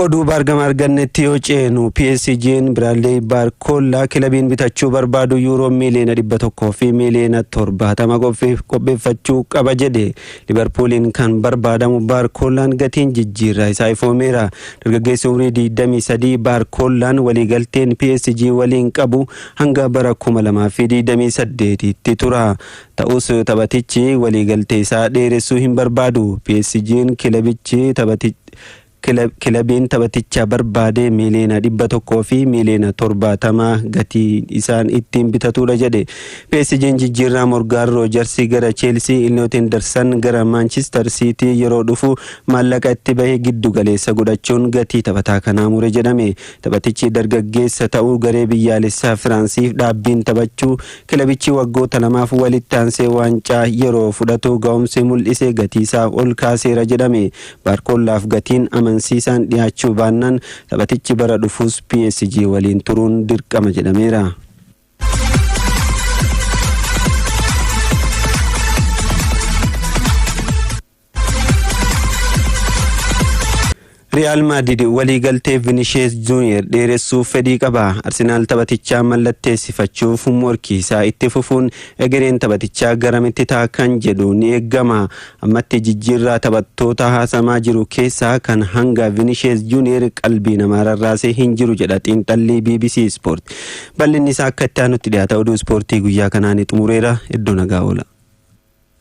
oduu bargama argannetti yoo ceenu PSG'n Bradley Barcola kilabiin bitachuu barbaadu euro miliyoona 100 fi miliyoona 70 qopheeffachuu qaba jedhe. Liverpoolin kan barbaadamu Barcolaan gatiin jijjiirraa isaa ifoomeera. Dargaggeessi umrii 23 Barcolaan waliigalteen PSG waliin qabu hanga bara 2028 tti tura. Ta'us taphatichi waliigaltee isaa dheeressuu hin barbaadu. PSG'n kilabiin taphaticha barbaade miliyoona 100 fi miliyoona 70 gatii isaan ittiin bitatudha jedhe. PSG'n jijjiirraa Morgan Rogers gara Chelsea, Elliot Henderson gara Manchester City yeroo dhufu maallaqa itti bahee giddu galeessa godhachuun gatii taphataa kanaa mure jedhame. Taphatichi dargaggeessa ta'uu garee biyyaalessaa Firaansiif dhaabbiin taphachuu kilabichi waggoota lamaaf walitti aansee waancaa yeroo fudhatu ga'umsi mul'isee gatii isaa ol kaaseera jedhame. Barcolaaf gatiin amansiisaan dhiyaachuu baannaan taphatichi bara dhufuus PSG waliin turuun dirqama jedhameera. Real Madrid waliigaltee Vinicius Junior dheeressuuf fedhii qaba. Arsenal taphatichaa mallatteessifachuuf morkii isaa itti fufuun egereen taphatichaa garamitti ta'a kan jedhu ni eegama. Ammatti jijjiirraa taphattoota haasamaa jiru keessaa kan hanga Vinicius Junior qalbii namaa rarraasee hin jiru jedha xiinxalli BBC Sport. Bal'inni isaa akka itti aanutti dhiyaata. Oduu ispoortii guyyaa kanaan xumureera. Iddoo nagaa oola.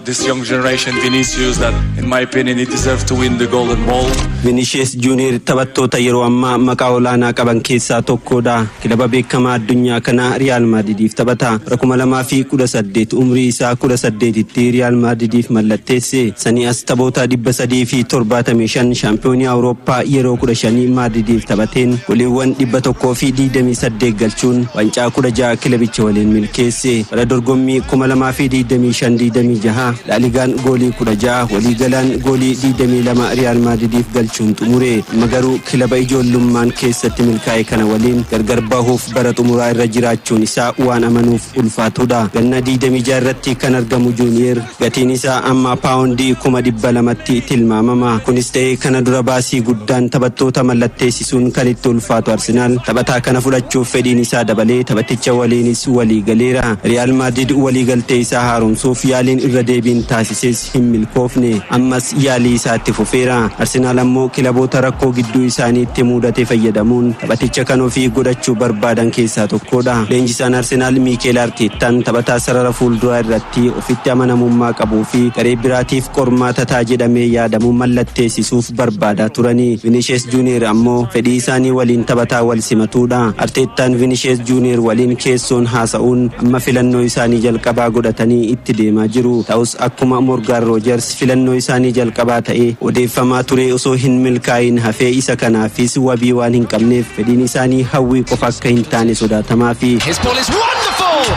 This young generation, Vinicius, that in my opinion, he deserves to win the Golden Ball. Vinicius Junior taphattoota yeroo ammaa maqaa olaanaa qaban keessaa tokkodha. Kilaba beekamaa addunyaa kana Real Madridiif taphata. 2018 umrii isaa 18 tti Real Madridiif mallatteesse. Sanii as taphoota 375 shaampiyoonii Awurooppaa yeroo 15 Madridiif taphateen goliiwwan 128 galchuun wancaa 16 kilabicha waliin milkeesse. Bara dorgommii 2025-26 La Ligaan goolii 16 waliigalaan goolii 22 Real Madridiif galchuun xumure. Magaruu kilaba ijoollummaan keessatti milkaa'e kana waliin gargar bahuuf bara xumuraa irra jiraachuun isaa waan amanuuf ulfaatudha. Ganna 26 irratti kan argamu Junior gatiin isaa amma paawundii 200 tti tilmaamama. Kunis ta'ee kana dura baasii guddaan taphattoota mallatteessisuun kan itti ulfaatu Arsenal taphataa kana fudhachuuf fedhiin isaa dabalee taphaticha waliinis waliigaleera. Real Madrid waliigaltee isaa haaromsuuf yaaliin irra deebiin taasises hin milkoofne. Ammas yaalii isaatti fufeera. Arsenal ammoo kilaboota rakkoo gidduu isaaniitti mudate fayyadamuun taphaticha kan ofii godhachuu barbaadan keessaa tokkodha. Leenjisaan Arsenal Mikel Arteetaan taphataa sarara fuulduraa irratti ofitti amanamummaa qabuu fi garee biraatiif qormaata ta'a jedhamee yaadamu mallatteessisuuf barbaadaa turani. Vinicius Junior ammoo fedhii isaanii waliin taphataa wal simatudha. Arteetaan Vinicius Junior waliin keessoon haasa'uun amma filannoo isaanii jalqabaa godhatanii itti deemaa jiru. Ta'us akkuma Morgan Rogers filannoo isaanii jalqabaa ta'e odeeffamaa ture osoo hin milkaa'in hafee isa kanaafis wabii waan hin qabneef fedhiin isaanii hawwii qofa akka hin taane sodaatamaa fi His ball is wonderful!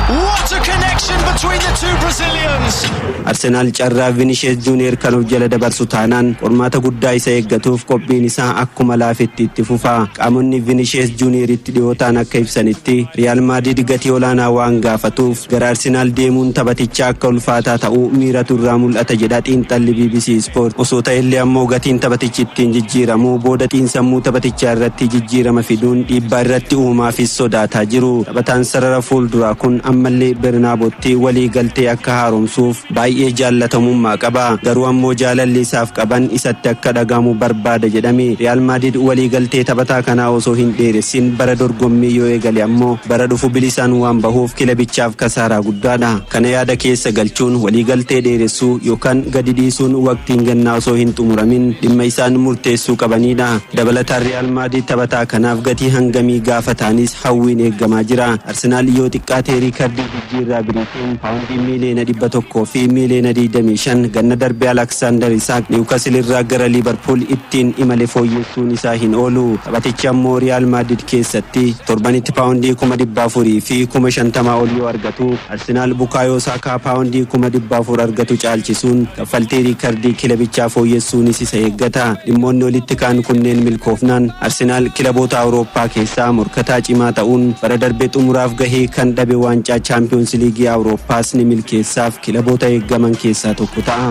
What a connection between the two Brazilians! Arsenal carraa Vinicius Junior kan of jala dabarsu taanaan qormaata guddaa isa eeggatuuf qophiin isaa akkuma laafetti itti fufa. Qaamonni Vinicius Junior itti dhiyootaan akka ibsanitti Real Madrid gatii olaanaa waan gaafatuuf gara Arsenal deemuun taphaticha akka ulfaataa ta'uu miiratu irraa mul'ata jedha xiinxalli BBC Sport. Osoo ta'ellee ammoo gatiin taphatichi ittiin jijjiiramu booda xiinsammuu taphatichaa irratti jijjiirama fiduun dhiibbaa irratti uumaafis sodaataa jiru. Taphataan sarara fuulduraa kun ammallee Bernabootti walii galtee akka haaromsuuf baay'ee jaallatamummaa qaba. Garuu ammoo jaalalli isaaf qaban isatti akka dhagamu barbaada jedhame. Real Madrid walii galtee taphataa kanaa osoo hin dheeressin bara dorgommii yoo eegale ammoo bara dhufu bilisaan waan bahuuf kilabichaaf kasaaraa guddaadha. Kana yaada keessa galchuun walii galtee dheeressuu yookaan gadi dhiisuun waqtiin gannaa osoo hin xumuramin dhimma isaan murteessuu qabanidha. Dabalataan Real Madrid taphataa kanaaf gatii hangamii gaafataanis hawwiin eeggamaa jira. Arsenal yoo xiqqaatee riikardii jijjiirraa biriitiin paawundii miliyoona 100 fi miliyoona 25 ganna darbee Alexander Isak Newcastle irraa gara Liverpool ittiin imale fooyyessuun isaa hin oolu. Taphatichi ammoo Real Madrid keessatti torbanitti paawundii 400 fi 50 ol yoo argatu Arsenal Bukayo Saka paawundii 400 argatu caalchisuun kaffaltii riikardii kilabichaa fooyyessuunis isa eeggata. Dhimmoonni olitti kaan kunneen milkoofnaan Arsenal kilaboota Awurooppaa keessaa morkataa cimaa ta'uun bara darbee xumuraaf gahee kan dhabe waancaa Champions League Awurooppaas ni milkeessaaf kilaboota eeggaman keessaa tokko ta'a.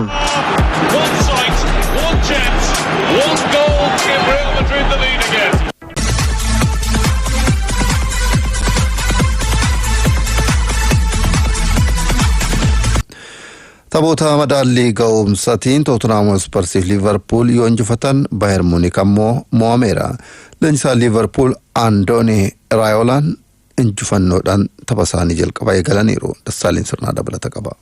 One sight, one chance, one goal in Real Madrid. taphoota madaalii ga'umsaatiin Tottenham Hotspur fi Liverpool yoo injifatan Bayern Munich ammoo mo'ameera. Leenjisaa Liverpool Andoni Raiolaan injifannoodhaan tapha isaanii jalqabaa eegalaniiru. Dassaalin sirnaa dabalata qaba.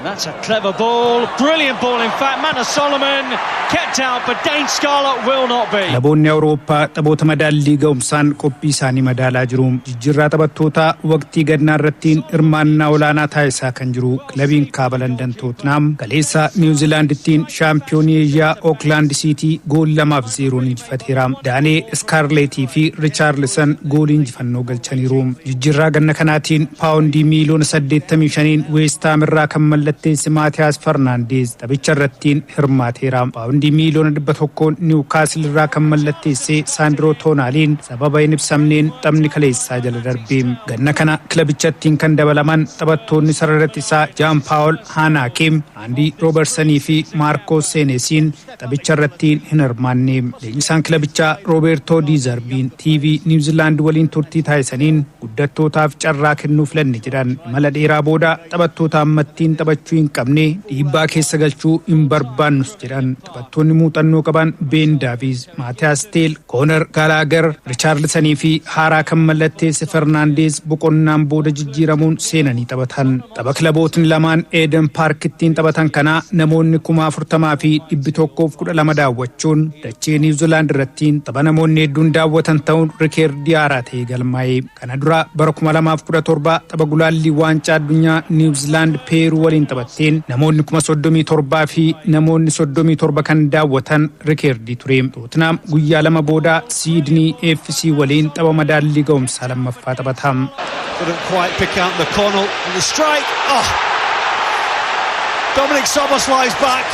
That's a clever ball, brilliant ball in fact. Manor Solomon kept out, but Dane Scarlett will not be. Laboonni Awurooppaa taphoota madaalii ga'umsaan qophii isaanii madaalaa jiru. Jijjiirraa taphattoota waqtii gannaa irrattiin hirmaannaa olaanaa taasisaa kan jiru kilabiin kaaba London Tottenham kaleessa Niwuziilaandittiin shaampiyoonii Eeshiyaa Auckland City gool 2-0 injifateera. Daanee Scarlett fi Richarlison goolii injifannoo galchaniiru. Jijjiirraa ganna kanaatiin paawundii miiliyoona 85 West Ham irraa kan mallatteesse Maatiyaas Fernandes taphicha irrattiin hirmaateera. Paawundii miiliyoona 100 Newcastle irraa kan mallatteesse Sandro Tonaliin sababa hin ibsamneen taphni kaleessaa jala darbe. Ganna kana kilabichattiin kan dabalaman taphattoonni sararratti isaa Jean Paul Hanakim, Andy Robertson fi Marco Senesiin taphicha irrattiin hin hirmaanne. Leenjisaan kilabichaa Roberto Di Zerbiin TV Niwuziilaand waliin turtii taasisaniin guddattootaaf carraa kennuuf lanne jedhan mala dheeraa booda taphattoota ammattiin taphachuu hin qabne dhiibbaa keessa galchuu hin barbaannus jedhan. Taphattoonni muuxannoo qaban Ben Davies, Maatiyaas Teel, Conor Gallagher, Richarlison fi haaraa kan mallatteesse Fernandes boqonnaan booda jijjiiramuun seenanii taphatan. Tapha kilabootni lamaan Eden Park ittiin taphatan kana namoonni 40,000 fi 112 daawwachuun dachee Niwuziilaand irrattiin tapha namoonni hedduun daawwatan ta'uun rikeerdii haaraa ta'e galmaa'e. Kana dura bara 2017 tapha gulaallii waancaa addunyaa Niwuziilaand Peeruu waliin taphatteen namoonni 37,000 fi namoonni 37 kan daawwatan rikeerdii ture. Tottenham guyyaa 2 booda Sydney FC waliin tapha madaalii ga'umsaa lammaffaa taphata. Couldn't quite pick out the corner and the strike. Oh. Dominic Szoboszlai's back.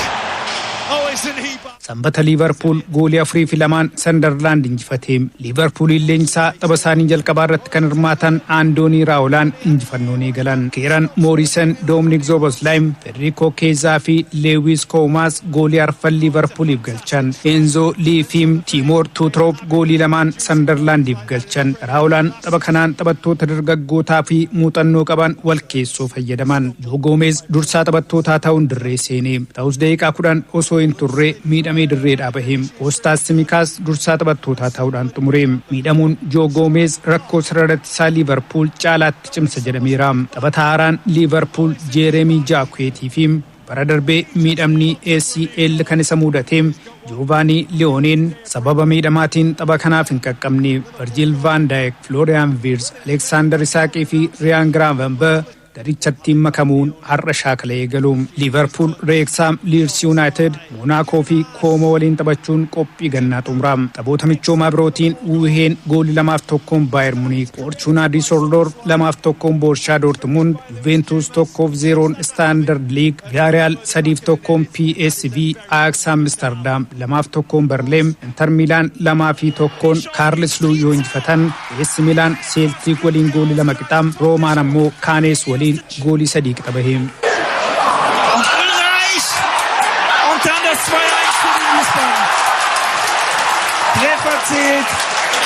Oh, isn't he back? Sanbata Liverpool goolii 4-2 Sunderland injifate. Liverpool leenjisaa tapha isaanii jalqabaa irratti kan hirmaatan Andoni Raiolaan injifannoon eegalan. Kieran Morrison, Dominic Szoboszlai, Federico Chiesa fi Lewis Koumas goolii arfan Liverpooliif galchan. Enzo Lee fi Timor Tutrop goolii 2 Sunderlandiif galchan. Raiolaan tapha kanaan taphattoota dargaggootaa fi muuxannoo qaban wal keessoo fayyadaman. Joe Gomez dursaa taphattootaa ta'uun dirree seene. Ta'us daqiiqaa 10 osoo hin turre miidhamee dirreedhaa bahee. Kostas Tsimikas dursaa taphattootaa ta'uudhaan xumure. Miidhamuun Joe Gomez rakkoo sararratti isaa Liverpool caalaatti cimsa jedhameera. Taphataa haaraan Liverpool Jeremy Jacquet fi bara darbee miidhamni ACL kan isa mudate Giovanni Leoneen sababa miidhamaatiin tapha kanaaf hin qaqqabne. Virgil van Dijk, Florian Wirtz, Alexander Isak fi Ryan Gravenberch garichatti makamuun har'a shaakala eegalu. Liverpool, Wrexham, Leeds United, Monaco fi Como waliin taphachuun qophii gannaa xumura. Taphoota michoomaa birootiin Wuheen goolii 2-1 Bayern Munich, Fortuna Düsseldorf 2-1 Borussia Dortmund, Juventus 1-0 Standard Liège, Villarreal 3-1 PSV, Ajax Amsterdam 2-1 Berlin, Inter Milan 2-1 Karlsruhe yoo injifatan, AS Milan Celtic waliin goolii 2 qixxaam, Roomaan ammoo Kaanes waliin goolii 3 qixxabaheem.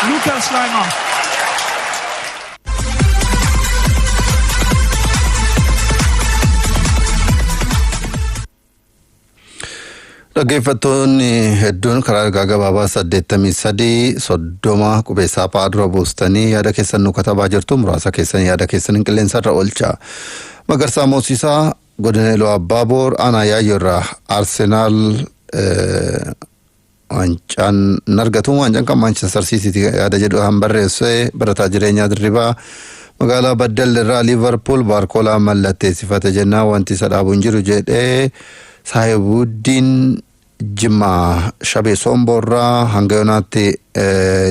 Lukas Leimer. Dhaggeeffattoonni hedduun karaa gabaabaa 83 qubeessaa paadura buustanii yaada keessan nu katabaa jirtu. Muraasa keessan yaada keessan qilleensarra oolcha. Magarsaa Moosisaa godina Iluu Abbaaboor aanaa Yaayyoorraa Arsenaal waancaan nargatuun waancaan kan Manchester City yaada jedhu han barreesse. Barataa jireenyaa Dirribaa magaalaa Baddalleerraa Liverpool Baarkolaa mallatteessifate jennaa wanti isa dhaabuun jiru jedhee Saahibuddin Jimma Shabee Somborraa hanga yoonaatti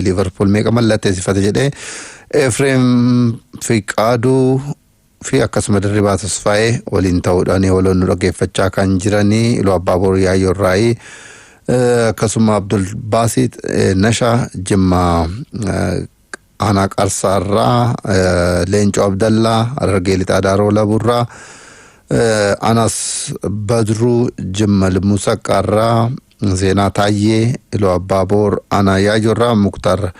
Liverpool meeqa mallatteessifate jedhee Efreem Fiqaaduu fi akkasuma Dirribaa Tasfaayee waliin ta'uudhaan waloon nu dhaggeeffachaa kan jiranii Iluu Abbaaboor Yaayyoorraa akkasuma Abdul Basit Nasha Jimma Aanaa Qarsaarraa Leencoo Abdallaa Harargee Lixaa Daaroo Laburraa Anas Badru Jimmal Musaqarraa Zeenaa Taayyee Iluu Abbaaboor Aanaa Yaayyoorraa Muktar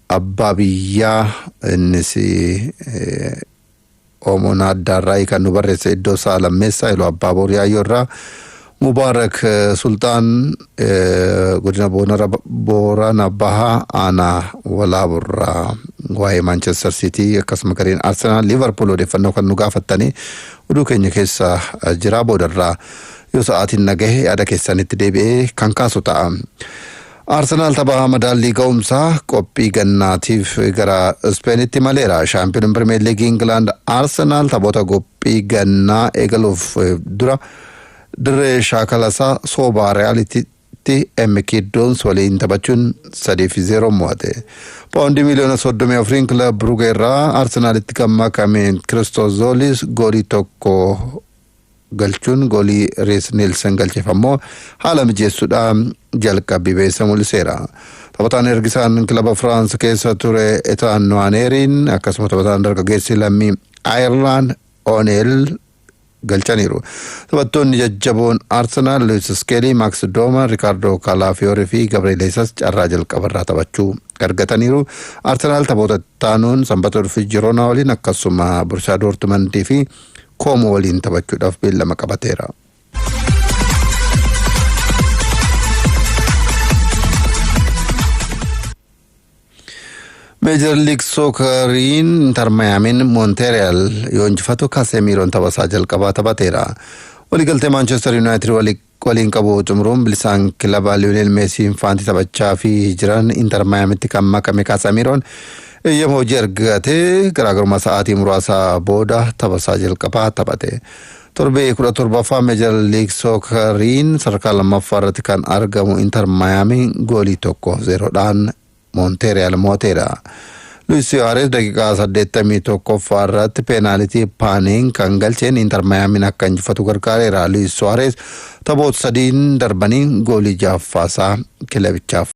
Abbaa Biyyaa innis Omoon Addaarraa kan nu barreesse iddoo isaa lammeessaa Iluu Abbaa Boor Yaayyoorraa Mubaarak Sultaan godina Boorana Bahaa Aanaa Walaaburraa waa'ee Manchester City akkasuma gareen Arsenal Liverpool odeeffannoo kan nu gaafattanii oduu keenya keessa jira boodarraa yoo sa'aatiin nagahe yaada keessanitti deebi'ee kan kaasu ta'a. Arsenal tapha madaallii ga'umsaa qophii gannaatiif gara Ispeenitti maleera. Shaampiyoon Pirimeer Liigii Ingilaand Arsenal taphoota qophii gannaa eegaluuf dura dirree shaakalasaa soobaa Reyaalitti MK Dons waliin taphachuun 3-0 mo'ate. Paawundii miliyoona 34 kilab Brugge irraa Arsenalitti kan makame Christos Zolis goolii tokko galchuun goolii Rees Neelsen galcheef ammoo haala mijeessuudhaan jalqabbii beessa mul'iseera. Taphataan ergisaan kilaba Firaans keessa ture Etaan Nwaneeriin akkasuma taphataan dargaggeessi lammii Ayerlaan Oneel galchaniiru. Taphattoonni jajjaboon Arsenal Luis Skelly, Max Doma, Ricardo Calafiori fi Gabriel Jesus carraa jalqabarraa taphachuu argataniiru. Arsenal taphoota taanuun sanbata dhufu Girona waliin akkasuma Borussia Dortmund fi Como waliin taphachuudhaaf beellama qabateera. Major League Socceriin Inter Miamiin Montreal yoo injifatu Casemiroon taphasaa jalqabaa taphateera. Waliigaltee Manchester United waliin qabu xumuruun bilisaan kilaba Lionel Messiin faanti taphachaa fi jiran Inter Miamiitti kan makame Casemiroon eeyyama hojii argatee garaagarummaa sa'aatii muraasa booda taphasaa jalqabaa taphate. Torbee 17ffaa Major League Socceriin sadarkaa lammaffaa irratti kan argamu Inter Miami goolii 1-0dhaan Montreal mo'ateera. Luis Suarez daqiiqaa 81ffaa irratti peenaalitii paaniin kan galcheen Inter Miamiin akka injifatu gargaareera. Luis Suarez taphoota 3 darbanii goolii 6ffaasaa kilabichaaf